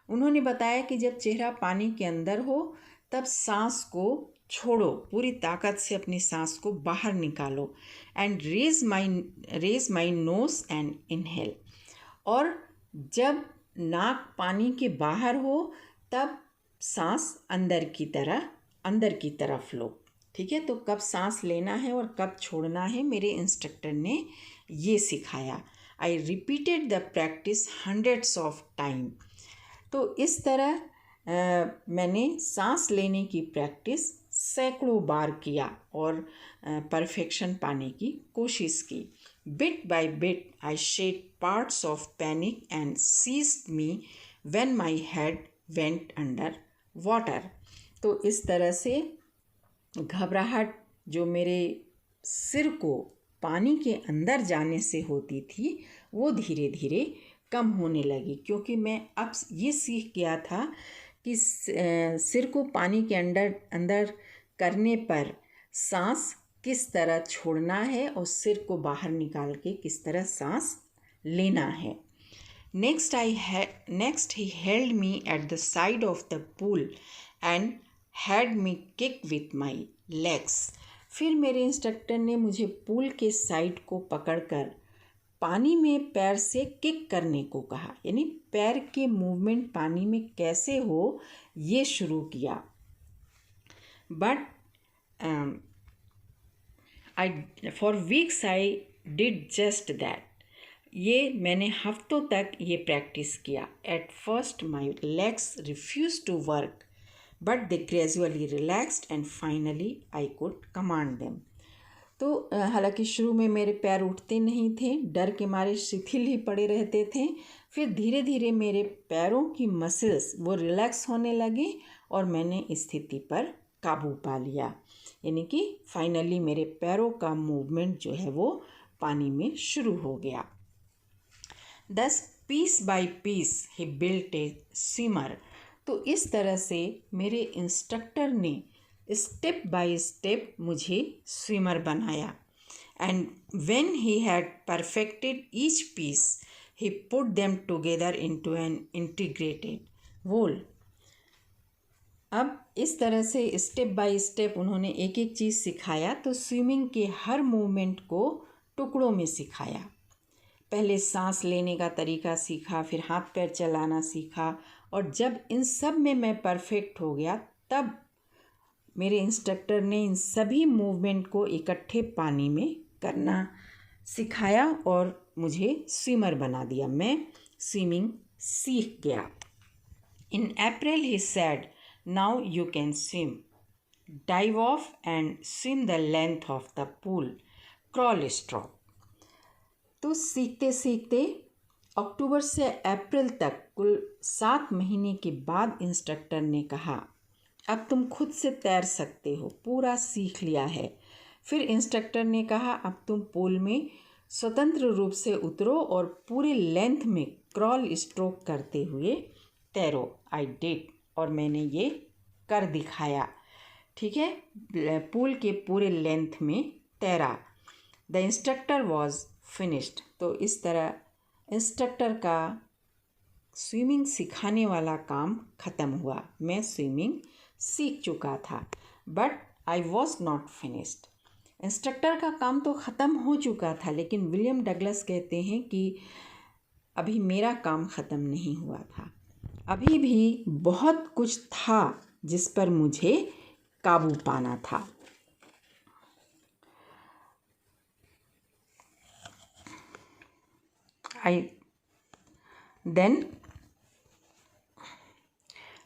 Speaker 1: उन्होंने बताया कि जब चेहरा पानी के अंदर हो तब सांस को छोड़ो, पूरी ताकत से अपनी सांस को बाहर निकालो and raise my nose and inhale. और जब नाक पानी के बाहर हो तब सांस अंदर की तरफ लो। ठीक है, तो कब सांस लेना है और कब छोड़ना है मेरे इंस्ट्रक्टर ने ये सिखाया। I repeated the practice hundreds of time. तो इस तरह मैंने सांस लेने की प्रैक्टिस सैकड़ों बार किया और परफेक्शन पाने की कोशिश की। Bit by bit I shed parts of panic and seized me when my head went under water. तो इस तरह से घबराहट जो मेरे सिर को पानी के अंदर जाने से होती थी वो धीरे धीरे कम होने लगी, क्योंकि मैं अब ये सीख गया था कि सिर को पानी के अंदर करने पर सांस किस तरह छोड़ना है और सिर को बाहर निकाल के किस तरह सांस लेना है। Next he held me at the side of the pool and had me kick with my legs। फिर मेरे इंस्ट्रक्टर ने मुझे पूल के साइड को पकड़कर पानी में पैर से किक करने को कहा, यानी पैर के मूवमेंट पानी में कैसे हो ये शुरू किया। But for weeks I did just that. ये मैंने हफ्तों तक ये प्रैक्टिस किया। At first my legs refuse to work but they gradually relaxed and finally I could command them. तो हालांकि शुरू में मेरे पैर उठते नहीं थे, डर के मारे शिथिल ही पड़े रहते थे। फिर धीरे धीरे मेरे पैरों की मसल्स वो रिलैक्स होने लगी और मैंने स्थिति पर काबू पा लिया, यानी कि फाइनली मेरे पैरों का मूवमेंट जो है वो पानी में शुरू हो गया। Thus piece by piece he built a swimmer। तो इस तरह से मेरे इंस्ट्रक्टर ने स्टेप बाय स्टेप मुझे स्विमर बनाया। And when he had perfected each piece he put them together into an integrated whole. अब इस तरह से स्टेप बाय स्टेप उन्होंने एक एक चीज़ सिखाया। तो स्विमिंग के हर मूवमेंट को टुकड़ों में सिखाया। पहले सांस लेने का तरीका सीखा, फिर हाथ पैर चलाना सीखा, और जब इन सब में मैं परफेक्ट हो गया तब मेरे इंस्ट्रक्टर ने इन सभी मूवमेंट को इकट्ठे पानी में करना सिखाया और मुझे स्विमर बना दिया। मैं स्विमिंग सीख गया। In April he said now you can swim, dive off and swim the length of the pool, crawl stroke. तो सीखते सीखते अक्टूबर से अप्रैल तक कुल 7 महीने के बाद इंस्ट्रक्टर ने कहा अब तुम खुद से तैर सकते हो, पूरा सीख लिया है। फिर इंस्ट्रक्टर ने कहा अब तुम पूल में स्वतंत्र रूप से उतरो और पूरे लेंथ में क्रॉल स्ट्रोक करते हुए तैरो। आई डिड, और मैंने ये कर दिखाया। ठीक है, पूल के पूरे लेंथ में तैरा। The instructor was finished. तो इस तरह इंस्ट्रक्टर का स्विमिंग सिखाने वाला काम ख़त्म हुआ। मैं स्विमिंग सीख चुका था, but I was not finished. Instructor का काम तो ख़त्म हो चुका था, लेकिन विलियम डगलस कहते हैं कि अभी मेरा काम ख़त्म नहीं हुआ था, अभी भी बहुत कुछ था जिस पर मुझे काबू पाना था।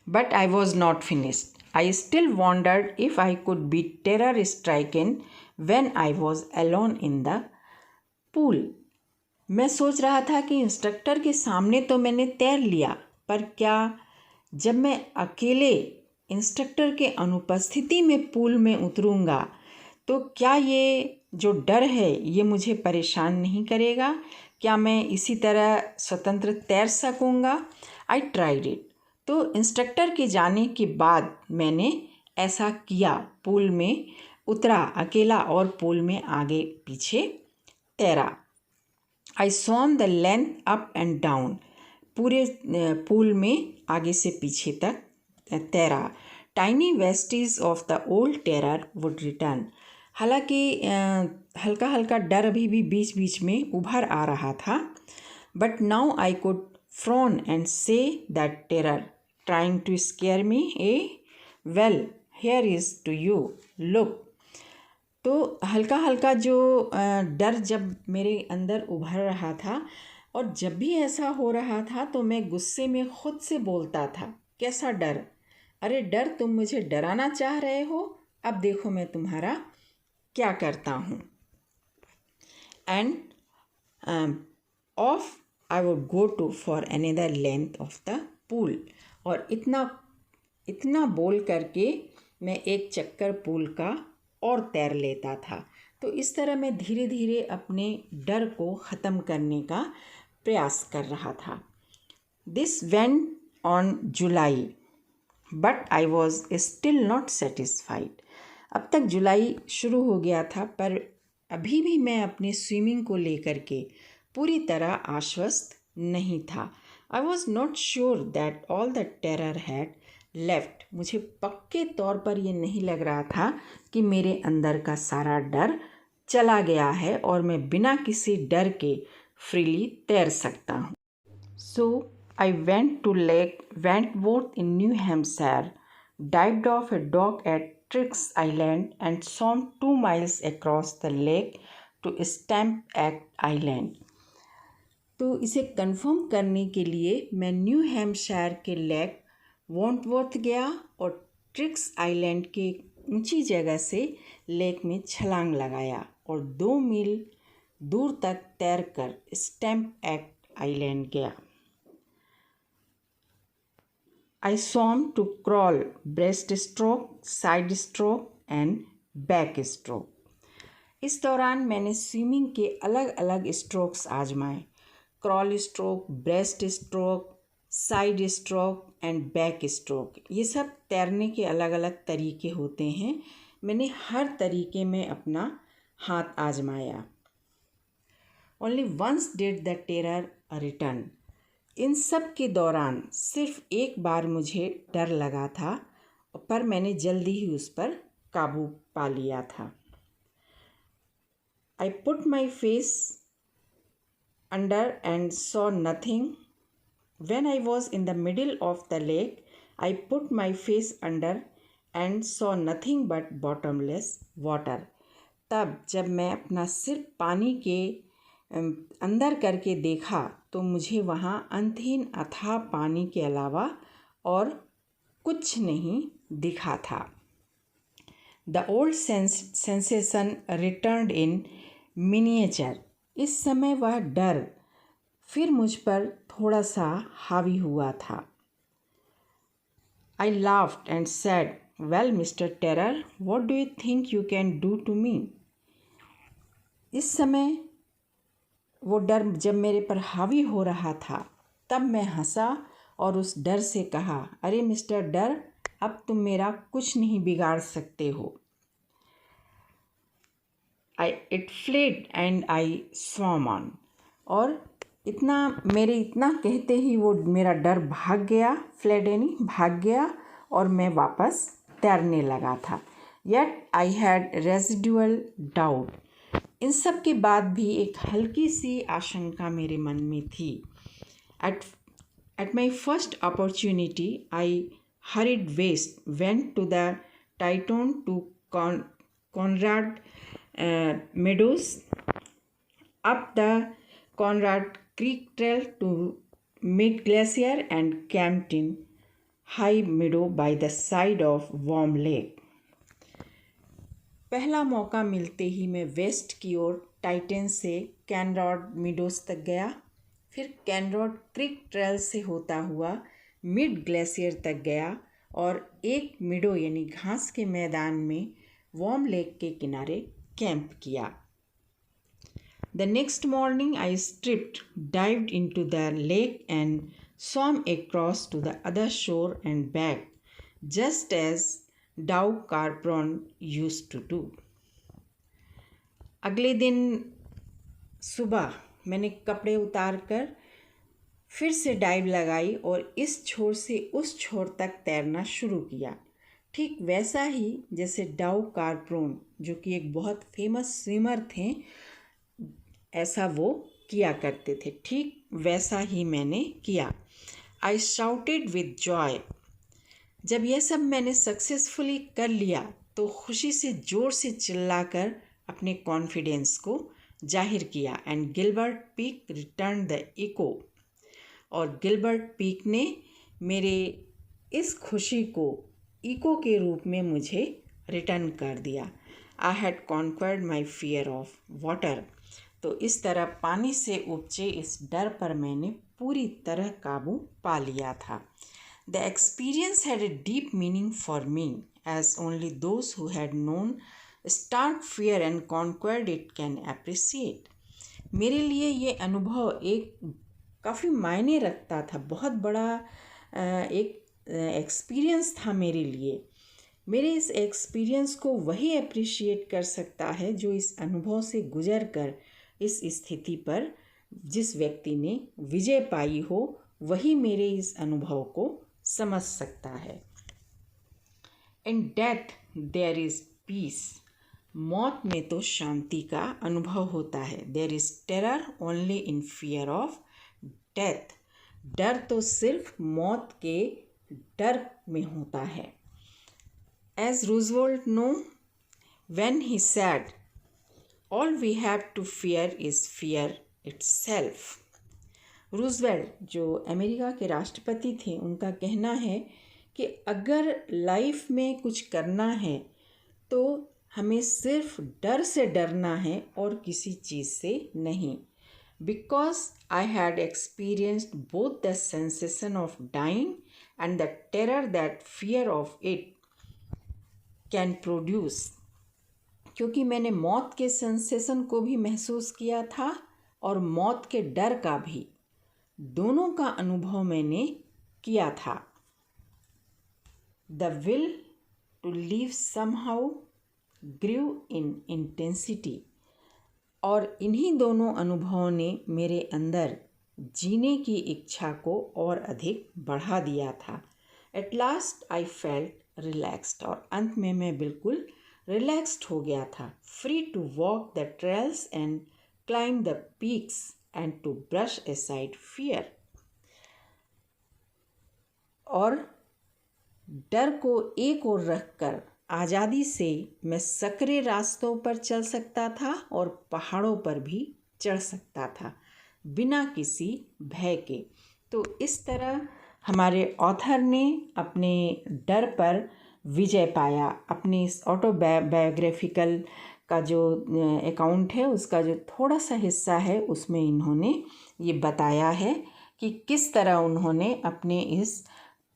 Speaker 1: But I was not finished. I still wondered if I could be terror stricken when I was alone in the pool. मैं सोच रहा था कि इंस्ट्रक्टर के सामने तो मैंने तैर लिया, पर क्या जब मैं अकेले इंस्ट्रक्टर के अनुपस्थिति में पूल में उतरूँगा तो क्या ये जो डर है ये मुझे परेशान नहीं करेगा? क्या मैं इसी तरह स्वतंत्र तैर सकूँगा? I tried it. तो इंस्ट्रक्टर के जाने के बाद मैंने ऐसा किया, पूल में उतरा अकेला और पूल में आगे पीछे तैरा। I swam the length up and down, पूरे पूल में आगे से पीछे तक तैरा। Tiny vestiges of the old terror would return. हालांकि हल्का हल्का डर अभी भी बीच बीच में उभर आ रहा था, but now I could frown and say that terror, trying to scare me, eh? Well, here is to you, look. तो हल्का हल्का जो डर जब मेरे अंदर उभर रहा था, और जब भी ऐसा हो रहा था तो मैं गुस्से में खुद से बोलता था, कैसा डर? अरे डर, तुम मुझे डराना चाह रहे हो, अब देखो मैं तुम्हारा क्या करता हूँ. And off I would go to for another length of the pool. और इतना बोल करके मैं एक चक्कर पूल का और तैर लेता था. तो इस तरह मैं धीरे धीरे अपने डर को ख़त्म करने का प्रयास कर रहा था. This went on July, but I was still not satisfied. अब तक जुलाई शुरू हो गया था, पर अभी भी मैं अपने स्विमिंग को लेकर के पूरी तरह आश्वस्त नहीं था. I was not sure that all the terror had left. मुझे पक्के तौर पर ये नहीं लग रहा था कि मेरे अंदर का सारा डर चला गया है और मैं बिना किसी डर के फ्रीली तैर सकता हूँ. So I went to Lake Wentworth in New Hampshire, dived off a dock at Triggs Island and swam 2 miles across the lake to Stamp Act Island. तो इसे कंफर्म करने के लिए मैं न्यू हैम्पशायर के लेक वॉन्टवर्थ गया और ट्रिक्स आइलैंड के ऊंची जगह से लेक में छलांग लगाया और 2 मील दूर तक तैरकर स्टैम्प एक्ट आइलैंड गया. I swam to crawl, breaststroke, side stroke and back stroke. इस दौरान मैंने स्विमिंग के अलग अलग स्ट्रोक्स आजमाए. Crawl stroke, breast stroke, side stroke and back stroke. ये सब तैरने के अलग अलग तरीके होते हैं. मैंने हर तरीके में अपना हाथ आजमाया. Only once did the terror return. इन सब के दौरान सिर्फ एक बार मुझे डर लगा था, पर मैंने जल्दी ही उस पर काबू पा लिया था. I put my face under and saw nothing. When I was in the middle of the lake, I put my face under and saw nothing but bottomless water. तब जब मैं अपना सिर पानी के अंदर करके देखा तो मुझे वहाँ अंतहीन अथाह पानी के अलावा और कुछ नहीं दिखा था. The old sensation returned in miniature. इस समय वह डर फिर मुझ पर थोड़ा सा हावी हुआ था. I laughed and said, well Mister Terror, what do you think you can do to me. इस समय वो डर जब मेरे पर हावी हो रहा था, तब मैं हंसा और उस डर से कहा, अरे मिस्टर डर, अब तुम मेरा कुछ नहीं बिगाड़ सकते हो. It fled and I swam on. और इतना कहते ही वो मेरा डर भाग गया. फ्लेड यानी भाग गया और मैं वापस तैरने लगा था. Yet I had residual doubt. इन सब के बाद भी एक हल्की सी आशंका मेरे मन में थी. At my first opportunity I hurried west, went to the Tieton to Conrad meadows, up the Conrad Creek Trail to Mid Glacier and camped in High Meadow by the side of Warm Lake. पहला मौका मिलते ही मैं waste की ओर Titan से कैनरॉड meadows तक गया. फिर कैनरॉड creek trail से होता हुआ मिड ग्लेशियर तक गया और एक मीडो यानी घास के मैदान में वार्म लेक के किनारे कैंप किया. The next morning I stripped, dived into the lake and swam across to the other shore and back, just as Dow Carpron used to do. अगले दिन सुबह मैंने कपड़े उतार कर फिर से डाइव लगाई और इस छोर से उस छोर तक तैरना शुरू किया. ठीक वैसा ही जैसे डाउ कार्प्रोन, जो कि एक बहुत फेमस स्विमर थे, ऐसा वो किया करते थे, ठीक वैसा ही मैंने किया। I shouted with Joy. जब यह सब मैंने सक्सेसफुली कर लिया तो खुशी से ज़ोर से चिल्लाकर अपने कॉन्फिडेंस को जाहिर किया। And Gilbert Peak return the echo. और गिलबर्ट पीक ने मेरे इस खुशी को इको के रूप में मुझे रिटर्न कर दिया। I had conquered my fear of water. तो इस तरह पानी से उपजे इस डर पर मैंने पूरी तरह काबू पा लिया था। The experience had a deep meaning for me, as only those who had known stark fear and conquered it can appreciate. मेरे लिए ये अनुभव एक काफ़ी मायने रखता था, बहुत बड़ा एक एक्सपीरियंस था मेरे लिए। मेरे इस एक्सपीरियंस को वही अप्रिशिएट कर सकता है जो इस अनुभव से गुजर कर इस स्थिति पर जिस व्यक्ति ने विजय पाई हो, वही मेरे इस अनुभव को समझ सकता है। In death there is peace. मौत में तो शांति का अनुभव होता है। There is terror only in fear of death. डर तो सिर्फ मौत के डर में होता है। As Roosevelt knew when he said, all we have to fear is fear itself. Roosevelt जो अमेरिका के राष्ट्रपति थे, उनका कहना है कि अगर लाइफ में कुछ करना है तो हमें सिर्फ डर से डरना है और किसी चीज़ से नहीं। Because I had experienced both the sensation of dying and the terror that fear of it can produce. क्योंकि मैंने मौत के सेंसेशन को भी महसूस किया था और मौत के डर का भी, दोनों का अनुभव मैंने किया था। The will to live somehow grew in intensity. और इन्हीं दोनों अनुभवों ने मेरे अंदर जीने की इच्छा को और अधिक बढ़ा दिया था। At last I felt relaxed. और अंत में मैं बिल्कुल रिलैक्स्ड हो गया था। Free to walk the trails and climb the peaks and to brush aside fear. और डर को एक ओर रखकर आज़ादी से मैं सकरे रास्तों पर चल सकता था और पहाड़ों पर भी चढ़ सकता था बिना किसी भय के। तो इस तरह हमारे ऑथर ने अपने डर पर विजय पाया। अपने इस ऑटोबायोग्राफिकल का जो अकाउंट है, उसका जो थोड़ा सा हिस्सा है, उसमें इन्होंने ये बताया है कि किस तरह उन्होंने अपने इस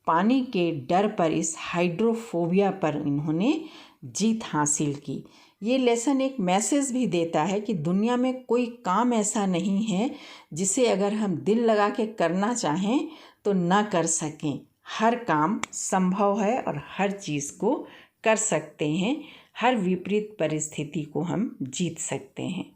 Speaker 1: पानी के डर पर, इस हाइड्रोफोबिया पर इन्होंने जीत हासिल की। ये लेसन एक मैसेज भी देता है कि दुनिया में कोई काम ऐसा नहीं है जिसे अगर हम दिल लगा के करना चाहें तो ना कर सकें। हर काम संभव है और हर चीज़ को कर सकते हैं। हर विपरीत परिस्थिति को हम जीत सकते हैं।